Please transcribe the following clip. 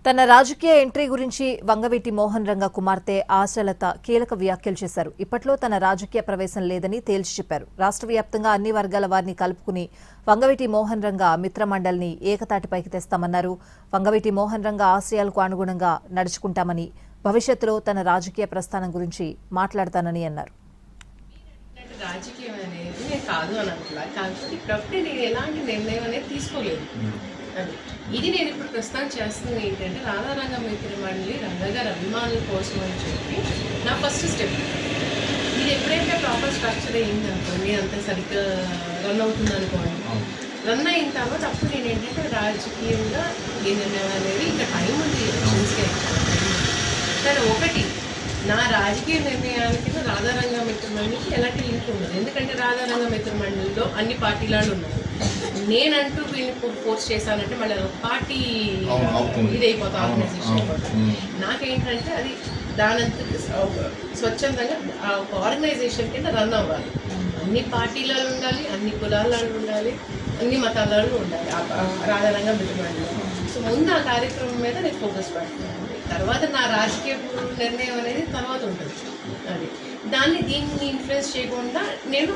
తన రాజకీయ ఎంట్రీ గురించి వంగవీటి మోహన్ రంగ కుమార్తె ఆశలత కీలక వ్యాఖ్యలు చేశారు. ఇప్పట్లో తన రాజకీయ ప్రవేశం లేదని తేల్చి చెప్పారు. రాష్ట్ర వ్యాప్తంగా అన్ని వర్గాల వారిని కలుపుకుని వంగవీటి మోహన్ రంగ మిత్రమండలిని ఏకతాటిపైకి తెస్తామన్నారు. వంగవీటి మోహన్ రంగ ఆశయాలకు అనుగుణంగా నడుచుకుంటామని, భవిష్యత్తులో తన రాజకీయ ప్రస్థానం గురించి మాట్లాడతానని అన్నారు. రాజకీయం అనేది నేను కాదు అని అంటున్నా, కాకపోతే ఇప్పుడప్పుడే నేను ఎలాంటి నిర్ణయం అనేది తీసుకోలేదు. ఇది నేను ఇప్పుడు ప్రస్తుతం చేస్తుంది ఏంటంటే రాధారంగ మిత్రమండలి రంగగారి అభిమానుల కోసం అని చెప్పి నా ఫస్ట్ స్టెప్. ఇది ఎప్పుడైతే ప్రాపర్ స్ట్రక్చర్ అయ్యింది అనుకోండి, అంత సరిగ్గా రన్ అవుతుంది అనుకోండి, రన్ అయిన తర్వాత అప్పుడు నేను ఏంటంటే రాజకీయంగా ఏ నిర్ణయం అనేది ఇంకా టైం ఉంది ఎలక్షన్స్కి. కానీ ఒకటి, నా రాజకీయ నిర్ణయానికి రాధారంగ మిత్రమండలికి ఎలాంటి లింక్ ఉండదు. ఎందుకంటే రాధారంగ మిత్రమండలిలో అన్ని పార్టీలు ఉన్నాయి. నేనంటూ వీళ్ళని ఫోర్స్ చేశానంటే మళ్ళీ పార్టీ ఇది అయిపోతా, ఆర్గనైజేషన్ అయిపోతుంది. నాకేంటంటే అది దానంత స్వచ్ఛందంగా ఒక ఆర్గనైజేషన్ కింద రన్ అవ్వాలి. అన్ని పార్టీలలో ఉండాలి, అన్ని కులాలలో ఉండాలి, అన్ని మతాలలో ఉండాలి రాధారంగ మిత్రమండలి. సో ముందు ఆ కార్యక్రమం మీద నేను ఫోకస్ పెడుతున్నాను. తర్వాత నా రాజకీయ నిర్ణయం అనేది తర్వాత ఉంటుంది. అది దీన్ని ఇన్ఫ్లుయెన్స్ చేయకుండా నేను